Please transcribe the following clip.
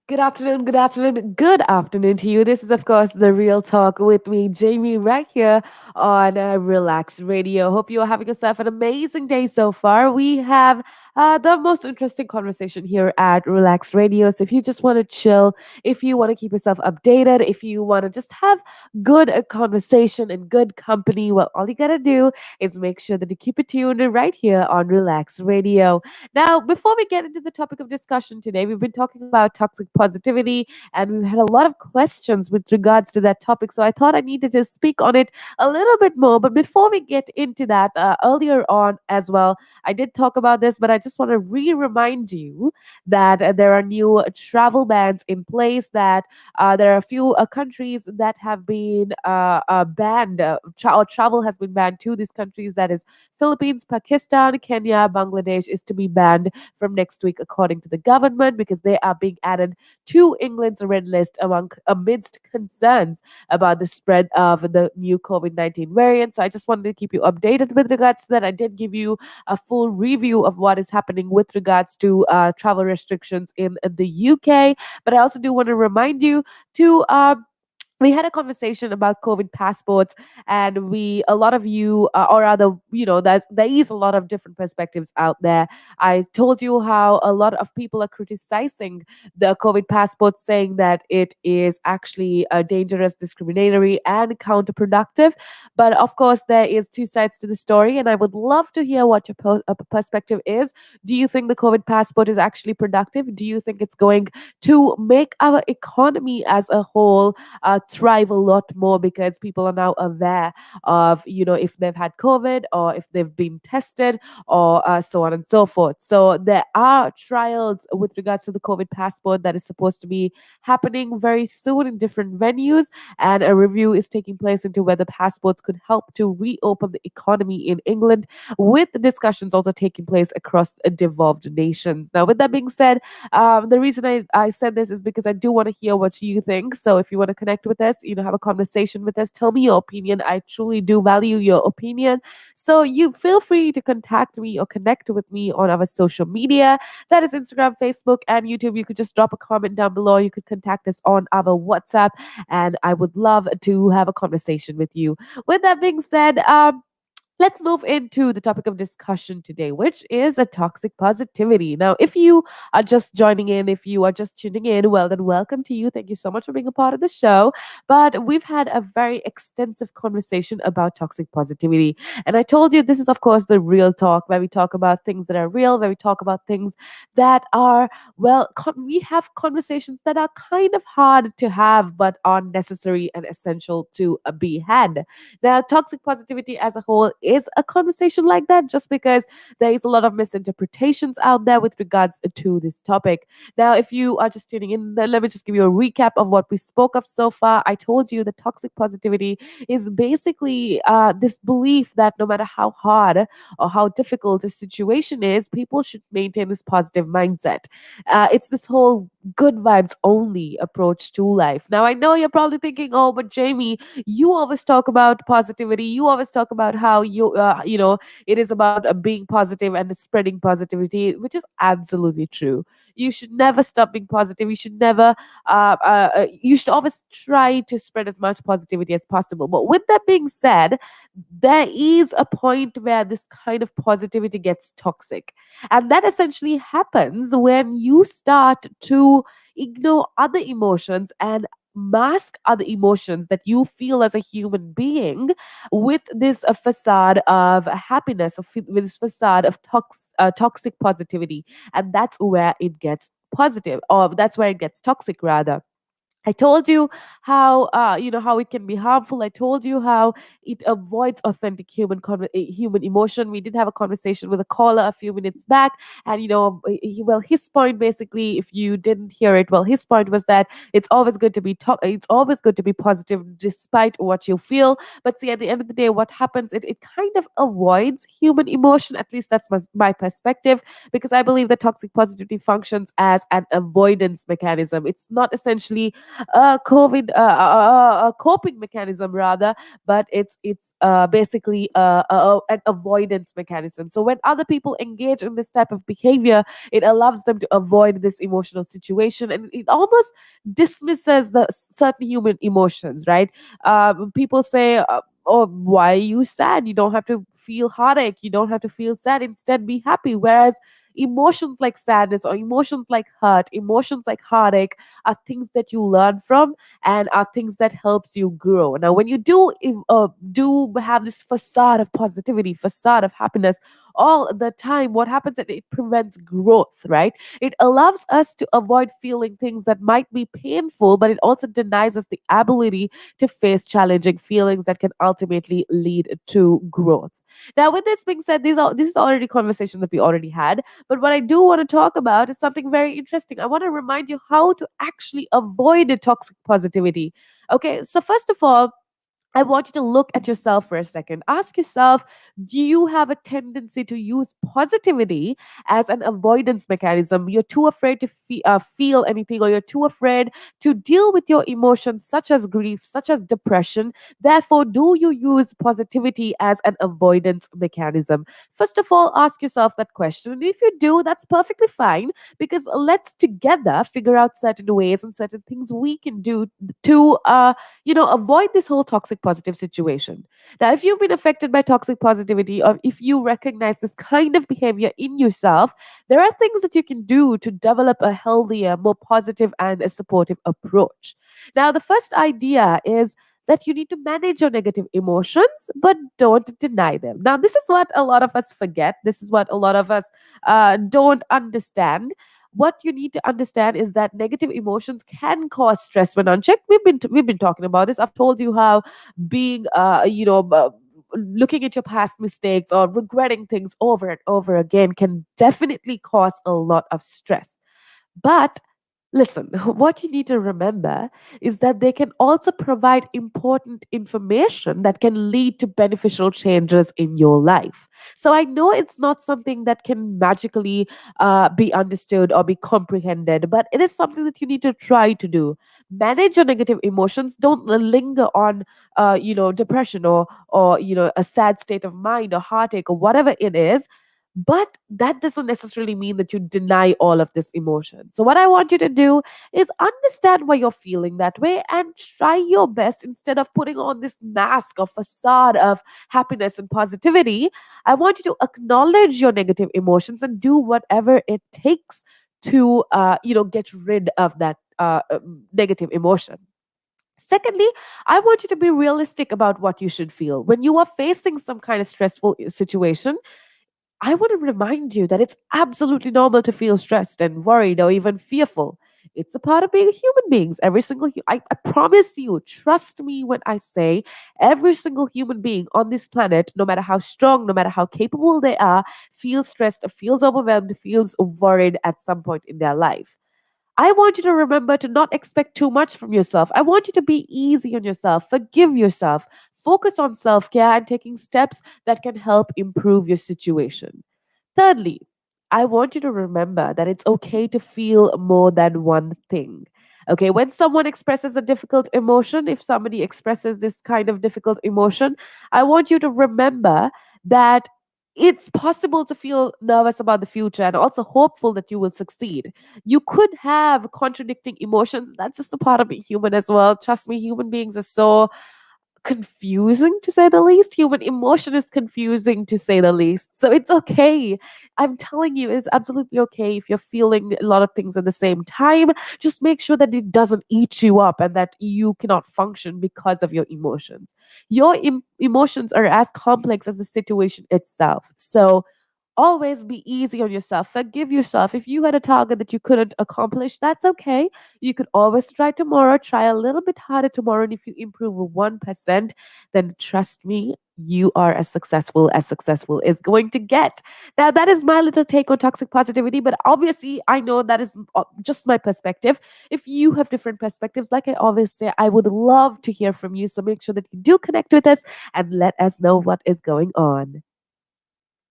Good afternoon to you. This is, of course, the Real Talk with me, Jamie, right here on Relax Radio. Hope you are having yourself an amazing day so far. We have the most interesting conversation here at Relax Radio. So, if you just want to chill, if you want to keep yourself updated, if you want to just have good conversation and good company, well, all you got to do is make sure that you keep it tuned right here on Relax Radio. Now, before we get into the topic of discussion today, we've been talking about toxic positivity and we've had a lot of questions with regards to that topic. So I thought I needed to speak on it a little bit more. But before we get into that, earlier on as well, I did talk about this, but I just want to remind you that there are new travel bans in place, that there are a few countries that have been banned, or travel has been banned to these countries. That is Philippines, Pakistan, Kenya, Bangladesh is to be banned from next week, according to the government, because they are being added to England's red list amidst concerns about the spread of the new COVID-19 variant. So I just wanted to keep you updated with regards to that. I did give you a full review of what is happening with regards to travel restrictions in the UK, but I also do want to remind you to we had a conversation about COVID passports, and a lot of you, or rather, there is a lot of different perspectives out there. I told you how a lot of people are criticizing the COVID passports, saying that it is actually dangerous, discriminatory, and counterproductive. But of course, there is two sides to the story, and I would love to hear what your perspective is. Do you think the COVID passport is actually productive? Do you think it's going to make our economy as a whole thrive a lot more, because people are now aware of, if they've had COVID or if they've been tested, or so on and so forth. So there are trials with regards to the COVID passport that is supposed to be happening very soon in different venues, and a review is taking place into whether passports could help to reopen the economy in England, with the discussions also taking place across devolved nations. Now, with that being said, the reason I said this is because I do want to hear what you think. So if you want to connect with us, have a conversation with us, tell me your opinion. I truly do value your opinion. So you feel free to contact me or connect with me on our social media. That is Instagram, Facebook, and YouTube. You could just drop a comment down below. You could contact us on our WhatsApp, and I would love to have a conversation with you. With that being said, let's move into the topic of discussion today, which is a toxic positivity. Now, if you are just joining in, if you are just tuning in, well, then welcome to you. Thank you so much for being a part of the show. But we've had a very extensive conversation about toxic positivity. And I told you this is, of course, the real talk, where we talk about things that are real, where we talk about things that are, well, we have conversations that are kind of hard to have, but are necessary and essential to be had. Now, toxic positivity as a whole is a conversation like that, just because there is a lot of misinterpretations out there with regards to this topic. Now, if you are just tuning in, then let me just give you a recap of what we spoke of so far. I told you that toxic positivity is basically this belief that no matter how hard or how difficult a situation is, people should maintain this positive mindset. It's this whole good vibes only approach to life. Now, I know you're probably thinking, oh, but Jamie, you always talk about positivity. You always talk about how it is about being positive and spreading positivity, which is absolutely true. You should never stop being positive. You should always try to spread as much positivity as possible. But with that being said, there is a point where this kind of positivity gets toxic. And that essentially happens when you start to ignore other emotions and mask other emotions that you feel as a human being with this facade of happiness, with this facade of toxic positivity. And that's where it gets positive, or that's where it gets toxic, rather. I told you how how it can be harmful. I told you how it avoids authentic human emotion. We did have a conversation with a caller a few minutes back, and his point, basically, if you didn't hear it, well, his point was that it's always good to be positive despite what you feel. But see, at the end of the day, what happens? It kind of avoids human emotion. At least that's my perspective, because I believe that toxic positivity functions as an avoidance mechanism. It's not essentially a coping mechanism rather, but it's basically an avoidance mechanism. So when other people engage in this type of behavior, it allows them to avoid this emotional situation, and it almost dismisses the certain human emotions, right? People say, "Oh, why are you sad? You don't have to feel heartache. You don't have to feel sad. Instead, be happy." Whereas emotions like sadness or emotions like hurt, emotions like heartache are things that you learn from and are things that helps you grow. Now, when you do have this facade of positivity, facade of happiness all the time, what happens is it prevents growth, right? It allows us to avoid feeling things that might be painful, but it also denies us the ability to face challenging feelings that can ultimately lead to growth. Now, with this being said, this is already conversation that we already had. But what I do want to talk about is something very interesting. I want to remind you how to actually avoid the toxic positivity. Okay, so first of all, I want you to look at yourself for a second. Ask yourself, do you have a tendency to use positivity as an avoidance mechanism? You're too afraid to feel anything, or you're too afraid to deal with your emotions, such as grief, such as depression. Therefore, do you use positivity as an avoidance mechanism? First of all, ask yourself that question. And if you do, that's perfectly fine, because let's together figure out certain ways and certain things we can do to avoid this whole toxic positive situation. Now, if you've been affected by toxic positivity, or if you recognize this kind of behavior in yourself, there are things that you can do to develop a healthier, more positive, and a supportive approach. Now, the first idea is that you need to manage your negative emotions, but don't deny them. Now, this is what a lot of us forget. This is what a lot of us don't understand. What you need to understand is that negative emotions can cause stress when unchecked. We've been talking about this. I've told you how being looking at your past mistakes or regretting things over and over again can definitely cause a lot of stress. But listen, what you need to remember is that they can also provide important information that can lead to beneficial changes in your life. So I know it's not something that can magically be understood or be comprehended, but it is something that you need to try to do. Manage your negative emotions. Don't linger on, depression or a sad state of mind or heartache or whatever it is, but that doesn't necessarily mean that you deny all of this emotion. So, what I want you to do is understand why you're feeling that way and try your best instead of putting on this mask or facade of happiness and positivity. I want you to acknowledge your negative emotions and do whatever it takes to, get rid of that negative emotion. Secondly, I want you to be realistic about what you should feel. When you are facing some kind of stressful situation, I want to remind you that it's absolutely normal to feel stressed and worried or even fearful. It's a part of being human beings. Every single, I promise you, trust me when I say every single human being on this planet, no matter how strong, no matter how capable they are, feels stressed, feels overwhelmed, feels worried at some point in their life. I want you to remember to not expect too much from yourself. I want you to be easy on yourself, forgive yourself, focus on self care and taking steps that can help improve your situation. Thirdly, I want you to remember that it's okay to feel more than one thing. Okay, when someone expresses a difficult emotion, if somebody expresses this kind of difficult emotion, I want you to remember that it's possible to feel nervous about the future and also hopeful that you will succeed. You could have contradicting emotions. That's just a part of being human as well. Trust me, human beings are so confusing to say the least. Human emotion is confusing to say the least. So it's okay. I'm telling you, it's absolutely okay if you're feeling a lot of things at the same time. Just make sure that it doesn't eat you up and that you cannot function because of your emotions. Your emotions are as complex as the situation itself. So always be easy on yourself. Forgive yourself. If you had a target that you couldn't accomplish, that's okay. You could always try tomorrow. Try a little bit harder tomorrow. And if you improve 1%, then trust me, you are as successful is going to get. Now, that is my little take on toxic positivity. But obviously, I know that is just my perspective. If you have different perspectives, like I always say, I would love to hear from you. So make sure that you do connect with us and let us know what is going on.